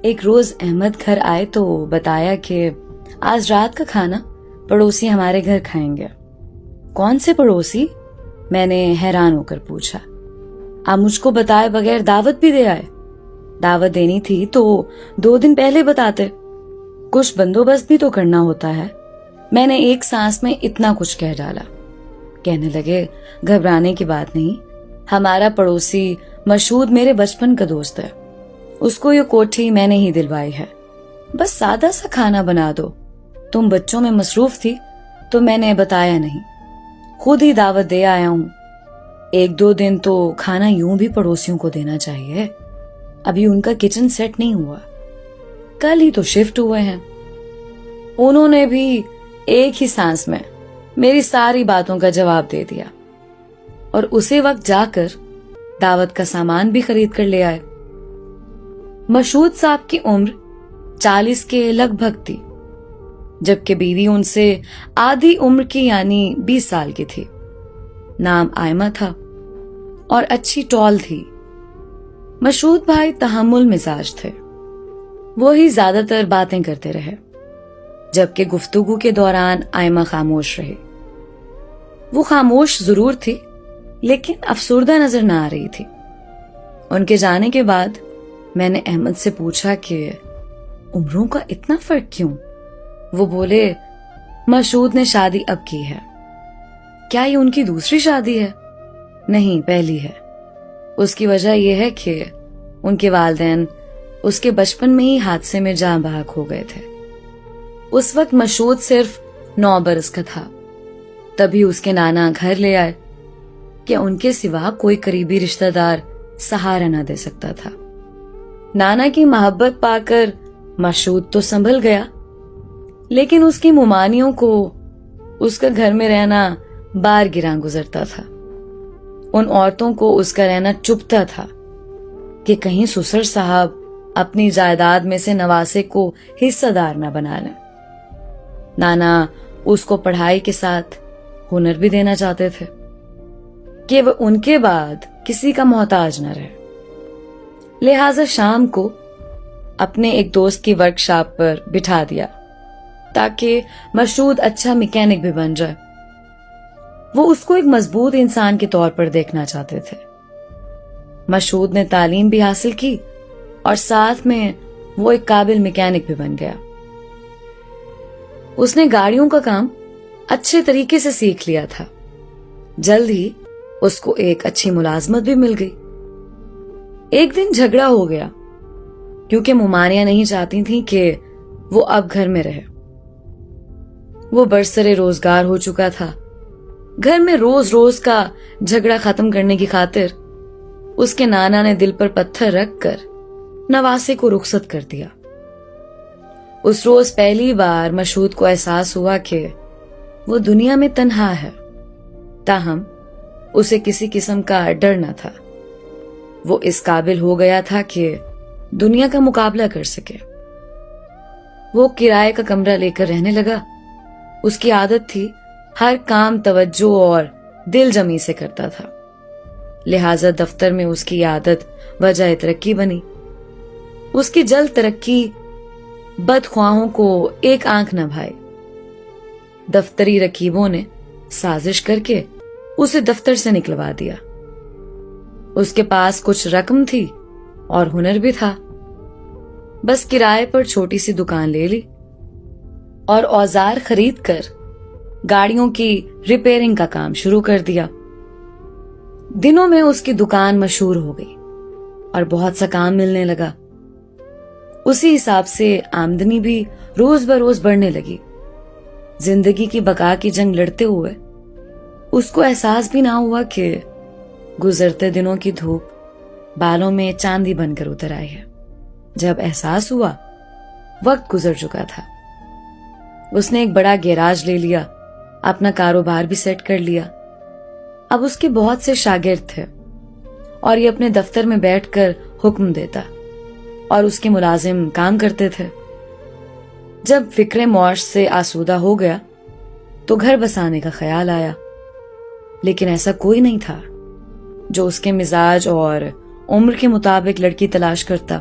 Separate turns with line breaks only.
ایک روز احمد گھر آئے تو بتایا کہ آج رات کا کھانا پڑوسی ہمارے گھر کھائیں گے۔ کون سے پڑوسی؟ میں نے حیران ہو کر پوچھا۔ آپ مجھ کو بتائے بغیر دعوت بھی دے آئے؟ دعوت دینی تھی تو 2 دن پہلے بتاتے، کچھ بندوبست بھی تو کرنا ہوتا ہے۔ میں نے ایک سانس میں اتنا کچھ کہہ ڈالا۔ کہنے لگے گھبرانے کی بات نہیں، ہمارا پڑوسی مشہود میرے بچپن کا دوست ہے، اس کو یہ کوٹھی میں نے ہی دلوائی ہے، بس سادہ سا کھانا بنا دو۔ تم بچوں میں مصروف تھی تو میں نے بتایا نہیں، خود ہی دعوت دے آیا ہوں۔ 1-2 دن تو کھانا یوں بھی پڑوسیوں کو دینا چاہیے، ابھی ان کا کچن سیٹ نہیں ہوا، کل ہی تو شفٹ ہوئے ہیں۔ انہوں نے بھی ایک ہی سانس میں میری ساری باتوں کا جواب دے دیا اور اسی وقت جا کر دعوت کا سامان بھی خرید کر لے آئے۔ مشہود صاحب کی عمر 40 کے لگ بھگ تھی، جبکہ بیوی ان سے آدھی عمر کی یعنی 20 سال کی تھی۔ نام آئمہ تھا اور اچھی ٹال تھی۔ مشہود بھائی تحمل مزاج تھے، وہی زیادہ تر باتیں کرتے رہے، جبکہ گفتگو کے دوران آئمہ خاموش رہی۔ وہ خاموش ضرور تھی لیکن افسردہ نظر نہ آ رہی تھی۔ ان کے جانے کے بعد میں نے احمد سے پوچھا کہ عمروں کا اتنا فرق کیوں؟ وہ بولے مشہود نے شادی اب کی ہے۔ کیا یہ ان کی دوسری شادی ہے؟ نہیں، پہلی ہے۔ اس کی وجہ یہ ہے کہ ان کے والدین اس کے بچپن میں ہی حادثے میں جاں بحق ہو گئے تھے۔ اس وقت مشہود صرف 9 برس کا تھا، تبھی اس کے نانا گھر لے آئے کہ ان کے سوا کوئی قریبی رشتہ دار سہارا نہ دے سکتا تھا۔ نانا کی محبت پا کر مشہود تو سنبھل گیا، لیکن اس کی ممانیوں کو اس کا گھر میں رہنا بار گراں گزرتا تھا۔ ان عورتوں کو اس کا رہنا چبھتا تھا کہ کہیں سسر صاحب اپنی جائیداد میں سے نواسے کو حصہ دار نہ بنا لیں۔ نانا اس کو پڑھائی کے ساتھ ہنر بھی دینا چاہتے تھے کہ وہ ان کے بعد کسی کا محتاج نہ رہے، لہٰذا شام کو اپنے ایک دوست کی ورک شاپ پر بٹھا دیا تاکہ مشہود اچھا میکینک بھی بن جائے۔ وہ اس کو ایک مضبوط انسان کے طور پر دیکھنا چاہتے تھے۔ مشہود نے تعلیم بھی حاصل کی اور ساتھ میں وہ ایک قابل میکینک بھی بن گیا۔ اس نے گاڑیوں کا کام اچھے طریقے سے سیکھ لیا تھا۔ جلد ہی اس کو ایک اچھی ملازمت بھی مل گئی۔ ایک دن جھگڑا ہو گیا کیونکہ ممانیاں نہیں چاہتی تھیں کہ وہ اب گھر میں رہے۔ وہ برسر روزگار ہو چکا تھا۔ گھر میں روز روز کا جھگڑا ختم کرنے کی خاطر اس کے نانا نے دل پر پتھر رکھ کر نواسے کو رخصت کر دیا۔ اس روز پہلی بار مشہود کو احساس ہوا کہ وہ دنیا میں تنہا ہے، تاہم اسے کسی قسم کا ڈر نہ تھا۔ وہ اس قابل ہو گیا تھا کہ دنیا کا مقابلہ کر سکے۔ وہ کرائے کا کمرہ لے کر رہنے لگا۔ اس کی عادت تھی ہر کام توجہ اور دل جمی سے کرتا تھا، لہٰذا دفتر میں اس کی عادت وجہ ترقی بنی۔ اس کی جلد ترقی بدخواہوں کو ایک آنکھ نہ بھائی۔ دفتری رقیبوں نے سازش کر کے اسے دفتر سے نکلوا دیا۔ اس کے پاس کچھ رقم تھی اور ہنر بھی تھا، بس کرائے پر چھوٹی سی دکان لے لی اور اوزار خرید کر گاڑیوں کی ریپیئرنگ کا کام شروع کر دیا۔ دنوں میں اس کی دکان مشہور ہو گئی اور بہت سا کام ملنے لگا۔ اسی حساب سے آمدنی بھی روز بروز بڑھنے لگی۔ زندگی کی بقا کی جنگ لڑتے ہوئے اس کو احساس بھی نہ ہوا کہ گزرتے دنوں کی دھوپ بالوں میں چاندی بن کر اتر آئی ہے۔ جب احساس ہوا وقت گزر چکا تھا۔ اس نے ایک بڑا گیراج لے لیا، اپنا کاروبار بھی سیٹ کر لیا۔ اب اس کے بہت سے شاگرد تھے اور یہ اپنے دفتر میں بیٹھ کر حکم دیتا اور اس کے ملازم کام کرتے تھے۔ جب فکر معاش سے آسودہ ہو گیا تو گھر بسانے کا خیال آیا، لیکن ایسا کوئی نہیں تھا جو اس کے مزاج اور عمر کے مطابق لڑکی تلاش کرتا۔